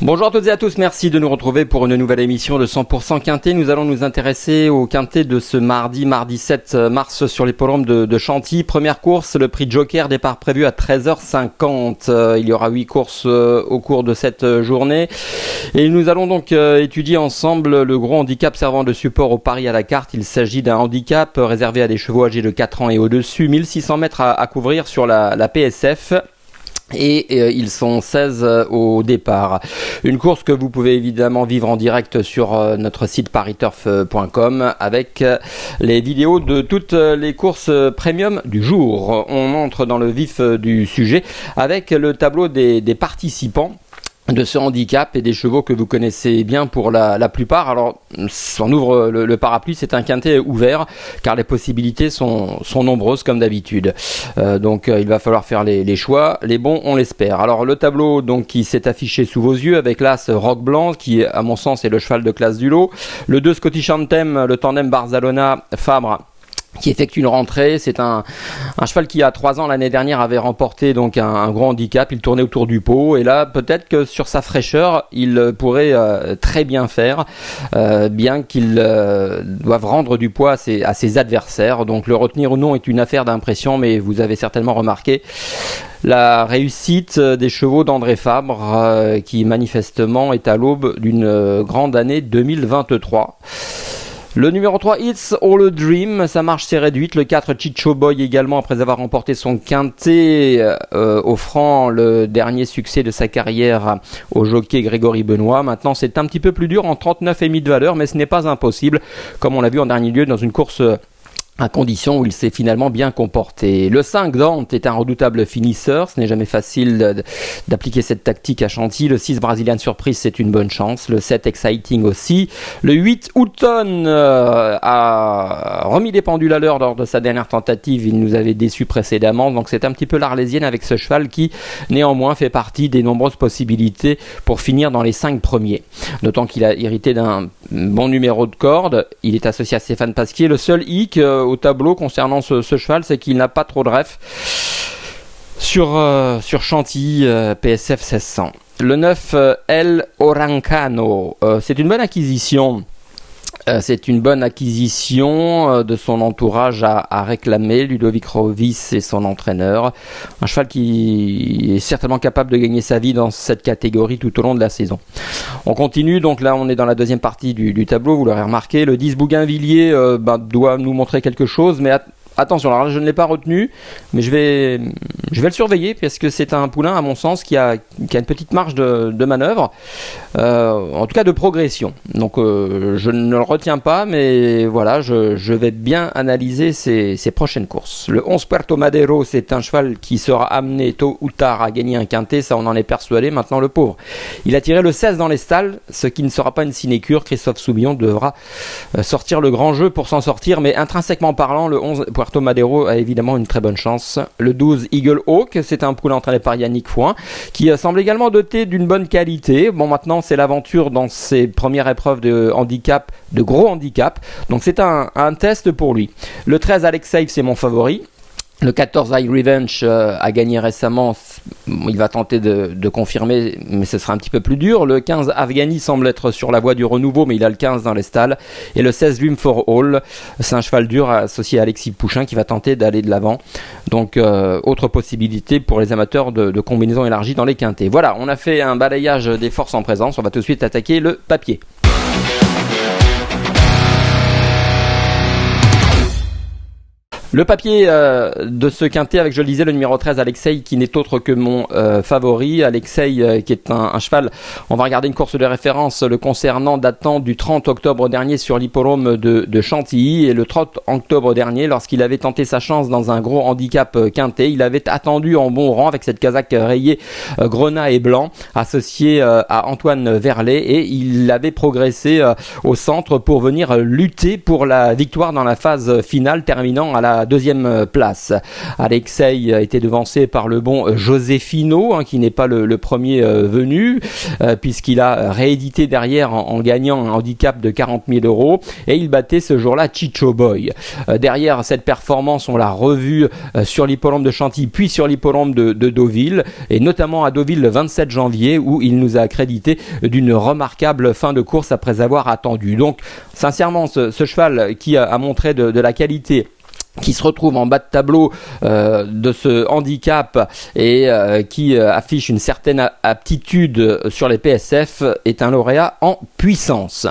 Bonjour à toutes et à tous, merci de nous retrouver pour une nouvelle émission de 100% Quintet. Nous allons nous intéresser au Quintet de ce mardi 7 mars sur l'hippodrome de Chantilly. Première course, le prix Joker, départ prévu à 13h50. Il y aura 8 courses au cours de cette journée. Et nous allons donc étudier ensemble le gros handicap servant de support au pari à la carte. Il s'agit d'un handicap réservé à des chevaux âgés de 4 ans et au-dessus, 1600 mètres à couvrir sur la PSF. Et ils sont 16 au départ. Une course que vous pouvez évidemment vivre en direct sur notre site pariturf.com avec les vidéos de toutes les courses premium du jour. On entre dans le vif du sujet avec le tableau des participants de ce handicap et des chevaux que vous connaissez bien pour la plupart. Alors, on ouvre le parapluie, c'est un quintet ouvert car les possibilités sont nombreuses comme d'habitude. Donc, il va falloir faire les choix. Les bons, on l'espère. Alors, le tableau donc qui s'est affiché sous vos yeux avec l'As Rock Blanc qui, à mon sens, est le cheval de classe du lot. Le 2 Scottish Anthem, le tandem Barzalona Fabre qui effectue une rentrée. C'est un cheval qui, à 3 ans l'année dernière, avait remporté donc un gros handicap. Il tournait autour du pot et là, peut-être que sur sa fraîcheur, il pourrait très bien faire, bien qu'il doive rendre du poids à ses adversaires. Donc le retenir ou non est une affaire d'impression, mais vous avez certainement remarqué la réussite des chevaux d'André Fabre, qui manifestement est à l'aube d'une grande année 2023. Le numéro 3, It's All a Dream, sa marche s'est réduite. Le 4, Chicho Boy également, après avoir remporté son quintet, offrant le dernier succès de sa carrière au jockey Grégory Benoît. Maintenant, c'est un petit peu plus dur en 39,5 de valeur, mais ce n'est pas impossible, comme on l'a vu en dernier lieu dans une course à condition où il s'est finalement bien comporté. Le 5, Dante, est un redoutable finisseur. Ce n'est jamais facile d'appliquer cette tactique à Chantilly. Le 6, Brazilian Surprise, c'est une bonne chance. Le 7, Exciting aussi. Le 8, Houghton a remis les pendules à l'heure lors de sa dernière tentative. Il nous avait déçus précédemment. Donc c'est un petit peu l'arlésienne avec ce cheval qui, néanmoins, fait partie des nombreuses possibilités pour finir dans les 5 premiers. D'autant qu'il a hérité d'un bon numéro de corde. Il est associé à Stéphane Pasquier. Le seul hic au tableau concernant ce cheval, c'est qu'il n'a pas trop de ref sur Chantilly PSF 1600. Le 9, El Orancano, c'est une bonne acquisition. C'est une bonne acquisition de son entourage à réclamer. Ludovic Rovis est son entraîneur. Un cheval qui est certainement capable de gagner sa vie dans cette catégorie tout au long de la saison. On continue, donc là on est dans la deuxième partie du tableau, vous l'aurez remarqué. Le 10 Bougainvilliers doit nous montrer quelque chose, mais attention, alors là, je ne l'ai pas retenu, mais je vais le surveiller parce que c'est un poulain, à mon sens, qui a une petite marge de manœuvre, en tout cas de progression. Donc je ne le retiens pas, mais voilà, je vais bien analyser ses prochaines courses. Le 11 Puerto Madero, c'est un cheval qui sera amené tôt ou tard à gagner un quintet, ça on en est persuadé. Maintenant le pauvre, il a tiré le 16 dans les stalles, ce qui ne sera pas une sinécure. Christophe Soubillon devra sortir le grand jeu pour s'en sortir, mais intrinsèquement parlant, le 11 Puerto Madero a évidemment une très bonne chance. Le 12 Eagle Hawk, c'est un poulain entraîné par Yannick Fouin qui semble également doté d'une bonne qualité. Bon, maintenant c'est l'aventure dans ses premières épreuves de handicap, de gros handicap, donc c'est un test pour lui. Le 13 Alex Safe, c'est mon favori. Le 14 High Revenge a gagné récemment, il va tenter de confirmer, mais ce sera un petit peu plus dur. Le 15 Afghani semble être sur la voie du renouveau, mais il a le 15 dans les stalles. Et le 16 Dream for All, c'est un cheval dur associé à Alexis Pouchin qui va tenter d'aller de l'avant. Donc autre possibilité pour les amateurs de combinaisons élargies dans les quintets. Voilà, on a fait un balayage des forces en présence, on va tout de suite attaquer le papier. Le papier de ce quintet avec, je le disais, le numéro 13 Alexei qui n'est autre que mon favori. Alexei qui est un cheval, on va regarder une course de référence le concernant datant du 30 octobre dernier sur l'hippodrome de Chantilly. Et le 30 octobre dernier, lorsqu'il avait tenté sa chance dans un gros handicap quintet, il avait attendu en bon rang avec cette casaque rayée grenat et blanc associée à Antoine Verlet, et il avait progressé au centre pour venir lutter pour la victoire dans la phase finale, terminant à la la deuxième place. Alexei était devancé par le bon Josefino, qui n'est pas le premier venu, puisqu'il a réédité derrière en gagnant un handicap de 40 000 €, et il battait ce jour-là Chicho Boy. Derrière cette performance, on l'a revu sur l'hippodrome de Chantilly, puis sur l'hippodrome de Deauville, et notamment à Deauville le 27 janvier, où il nous a accrédité d'une remarquable fin de course après avoir attendu. Donc, sincèrement, ce cheval qui a montré de la qualité, qui se retrouve en bas de tableau de ce handicap et qui affiche une certaine aptitude sur les PSF, est un lauréat en puissance.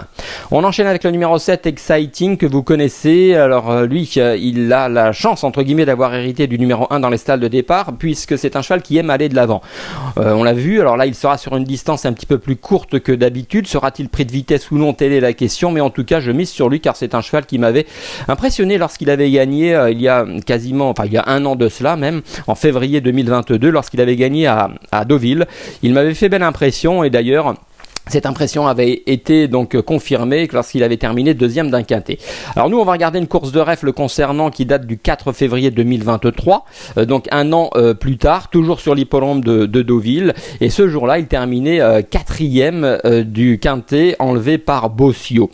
On enchaîne avec le numéro 7, Exciting, que vous connaissez. Alors lui, il a la chance, entre guillemets, d'avoir hérité du numéro 1 dans les stalles de départ, puisque c'est un cheval qui aime aller de l'avant. On l'a vu, alors là il sera sur une distance un petit peu plus courte que d'habitude. Sera-t-il pris de vitesse ou non, telle est la question, mais en tout cas je mise sur lui, car c'est un cheval qui m'avait impressionné lorsqu'il avait gagné il y a un an de cela, même en février 2022, lorsqu'il avait gagné à Deauville. Il m'avait fait belle impression, et d'ailleurs cette impression avait été donc confirmée lorsqu'il avait terminé deuxième d'un quintet. Alors nous, on va regarder une course de ref le concernant qui date du 4 février 2023, donc un an plus tard, toujours sur l'hippodrome de Deauville. Et ce jour-là, il terminait quatrième du quintet, enlevé par Bossio.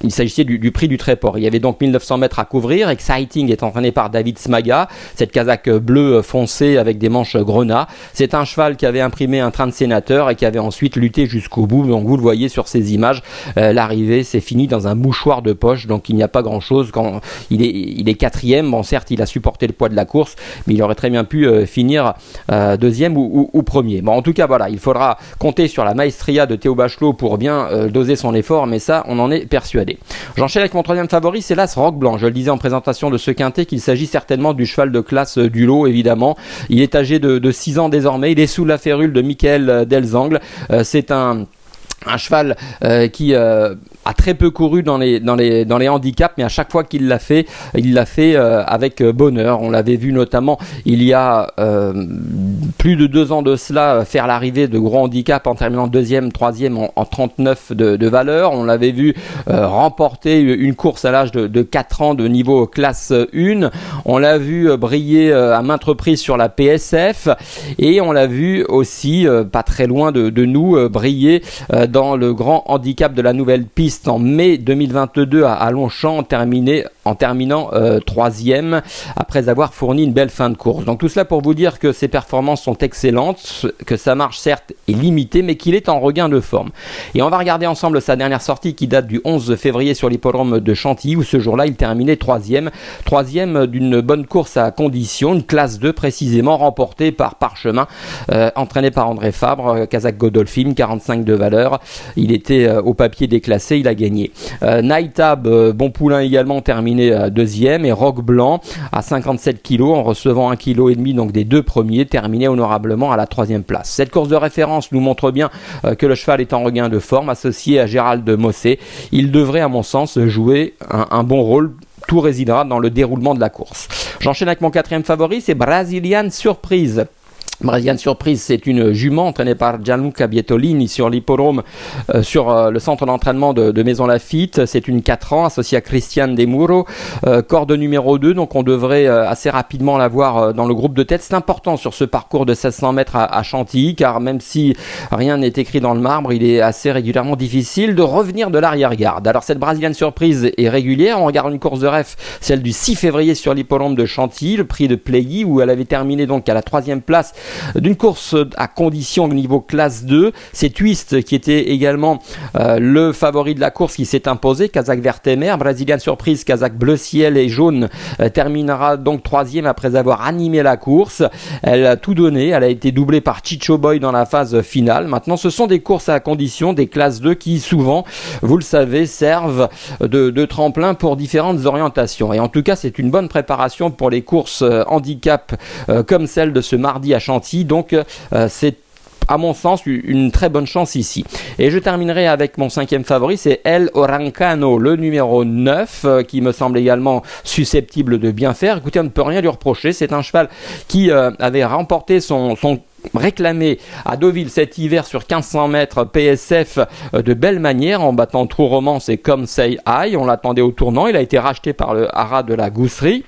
Il s'agissait du prix du Tréport. Il y avait donc 1900 mètres à couvrir. Exciting est entraîné par David Smaga, cette casaque bleue foncée avec des manches grenat. C'est un cheval qui avait imprimé un train de sénateur et qui avait ensuite lutté jusqu'au bout. Donc vous le voyez sur ces images, l'arrivée s'est finie dans un mouchoir de poche, donc il n'y a pas grand chose quand il est quatrième. Bon, certes il a supporté le poids de la course, mais il aurait très bien pu finir deuxième ou premier. Bon, en tout cas voilà, il faudra compter sur la maestria de Théo Bachelot pour bien doser son effort, mais ça on en est persuadé. J'enchaîne avec mon troisième favori, c'est l'As Rock Blanc. Je le disais en présentation de ce quintet qu'il s'agit certainement du cheval de classe du lot, évidemment. Il est âgé de 6 ans désormais, il est sous la férule de Michael Delzangle. C'est un cheval qui a très peu couru dans les handicaps, mais à chaque fois qu'il l'a fait, avec bonheur. On l'avait vu notamment il y a plus de 2 ans de cela faire l'arrivée de gros handicaps en terminant deuxième, troisième en 39 de valeur. On l'avait vu remporter une course à l'âge de 4 ans de niveau classe 1. On l'a vu briller à maintes reprises sur la PSF, et on l'a vu aussi pas très loin de nous briller dans le grand handicap de la nouvelle piste en mai 2022 à Longchamp, en terminant troisième après avoir fourni une belle fin de course. Donc tout cela pour vous dire que ses performances sont excellentes, que sa marche certes est limitée, mais qu'il est en regain de forme. Et on va regarder ensemble sa dernière sortie qui date du 11 février sur l'hippodrome de Chantilly, où ce jour-là il terminait troisième d'une bonne course à condition, une classe 2 précisément, remportée par Parchemin, entraîné par André Fabre, Kazakh Godolphin, 45 de valeur. Il était au papier déclassé, il a gagné. Nightab, bon poulain également, terminé deuxième, et Rock Blanc à 57 kg en recevant 1,5 kg donc des deux premiers, terminé honorablement à la troisième place. Cette course de référence nous montre bien que le cheval est en regain de forme, associé à Gérald Mossé. Il devrait à mon sens jouer un bon rôle. Tout résidera dans le déroulement de la course. J'enchaîne avec mon quatrième favori, c'est Brazilian Surprise. Brazilian Surprise, c'est une jument entraînée par Gianluca Bietolini sur l'hippodrome, sur le centre d'entraînement de Maison Lafitte. C'est une 4 ans associée à Christian Demuro, corde numéro 2, donc on devrait assez rapidement la voir dans le groupe de tête. C'est important sur ce parcours de 1600 mètres à Chantilly, car même si rien n'est écrit dans le marbre, il est assez régulièrement difficile de revenir de l'arrière-garde. Alors cette Brazilian Surprise est régulière. On regarde une course de ref, celle du 6 février sur l'hippodrome de Chantilly, le prix de Playi, où elle avait terminé donc à la 3e place d'une course à condition au niveau classe 2. C'est Twist qui était également le favori de la course qui s'est imposé. Kazakh Vertemer, Brazilian Surprise, Kazakh bleu ciel et jaune terminera donc 3e après avoir animé la course. Elle a tout donné, elle a été doublée par Chicho Boy dans la phase finale. Maintenant ce sont des courses à condition, des classes 2 qui souvent, vous le savez, servent de tremplin pour différentes orientations. Et en tout cas c'est une bonne préparation pour les courses handicap comme celle de ce mardi à Chantilly. Donc c'est à mon sens une très bonne chance ici. Et je terminerai avec mon 5e favori, c'est El Orancano, le numéro 9, qui me semble également susceptible de bien faire. Écoutez, on ne peut rien lui reprocher, c'est un cheval qui avait remporté son réclamé à Deauville cet hiver sur 1500 mètres PSF de belle manière en battant True Romance et Come Say I. On l'attendait au tournant, il a été racheté par le haras de la Gousserie.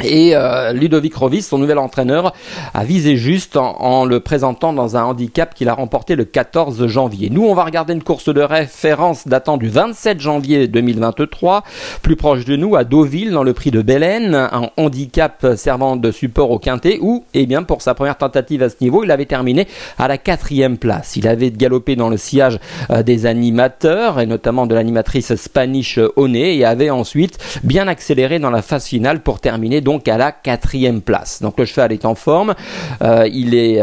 Et Ludovic Rovis, son nouvel entraîneur, a visé juste en le présentant dans un handicap qu'il a remporté le 14 janvier. Nous, on va regarder une course de référence datant du 27 janvier 2023, plus proche de nous, à Deauville, dans le prix de Belen, un handicap servant de support au quintet, où, eh bien, pour sa première tentative à ce niveau, il avait terminé à la 4e place. Il avait galopé dans le sillage des animateurs, et notamment de l'animatrice Spanish Oné, et avait ensuite bien accéléré dans la phase finale pour terminer donc à la 4e place. Donc le cheval est en forme, il est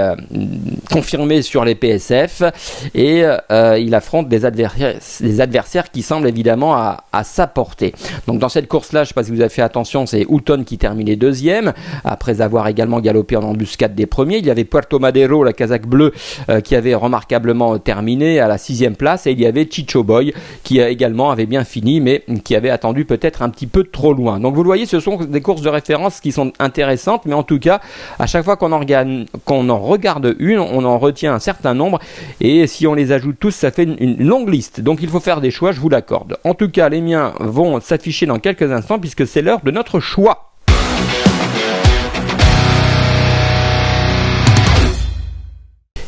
confirmé sur les PSF et il affronte des adversaires qui semblent évidemment à sa portée. Donc dans cette course-là, je ne sais pas si vous avez fait attention, c'est Houghton qui terminait 2e, après avoir également galopé en embuscade des premiers. Il y avait Puerto Madero, la casaque bleue, qui avait remarquablement terminé à la 6e place, et il y avait Chicho Boy qui également avait bien fini, mais qui avait attendu peut-être un petit peu trop loin. Donc vous le voyez, ce sont des courses de référence qui sont intéressantes, mais en tout cas, à chaque fois qu'on en regarde une, on en retient un certain nombre, et si on les ajoute tous, ça fait une longue liste. Donc il faut faire des choix, je vous l'accorde. En tout cas, les miens vont s'afficher dans quelques instants, puisque c'est l'heure de notre choix.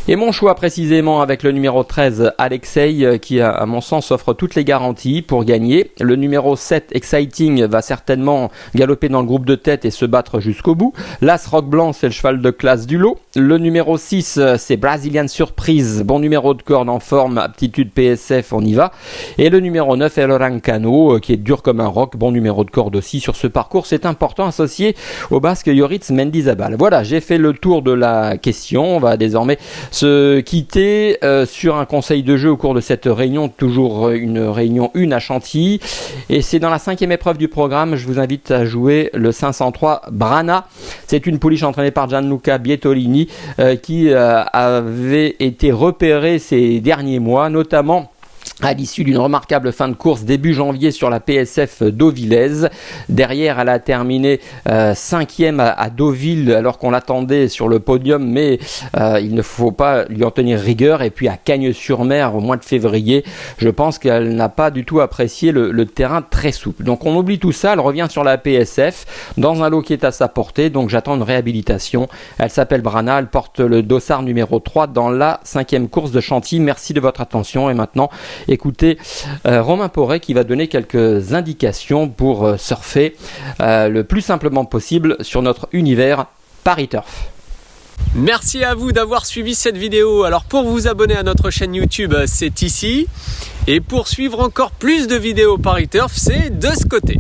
Et mon choix précisément avec le numéro 13, Alexei, qui à mon sens offre toutes les garanties pour gagner. Le numéro 7, Exciting, va certainement galoper dans le groupe de tête et se battre jusqu'au bout. L'As Rock Blanc, c'est le cheval de classe du lot. Le numéro 6, c'est Brazilian Surprise, bon numéro de corde en forme, aptitude PSF, on y va. Et le numéro 9, El Rancano, qui est dur comme un roc, bon numéro de corde aussi sur ce parcours. C'est important, associé au basque Yoritz Mendizabal. Voilà, j'ai fait le tour de la question. On va désormais se quitter sur un conseil de jeu au cours de cette réunion, toujours une réunion 1 à Chantilly, et c'est dans la 5e épreuve du programme. Je vous invite à jouer le 503 Brana. C'est une pouliche entraînée par Gianluca Bietolini qui avait été repérée ces derniers mois, notamment à l'issue d'une remarquable fin de course début janvier sur la PSF Deauvillaise. Derrière, elle a terminé 5e à Deauville alors qu'on l'attendait sur le podium, mais il ne faut pas lui en tenir rigueur. Et puis à Cagnes-sur-Mer au mois de février, je pense qu'elle n'a pas du tout apprécié le terrain très souple. Donc on oublie tout ça, elle revient sur la PSF dans un lot qui est à sa portée, donc j'attends une réhabilitation. Elle s'appelle Brana, elle porte le dossard numéro 3 dans la 5e course de Chantilly. Merci de votre attention, et maintenant écoutez Romain Porret qui va donner quelques indications pour surfer le plus simplement possible sur notre univers Paris Turf. Merci à vous d'avoir suivi cette vidéo. Alors pour vous abonner à notre chaîne YouTube, c'est ici. Et pour suivre encore plus de vidéos Paris Turf, c'est de ce côté.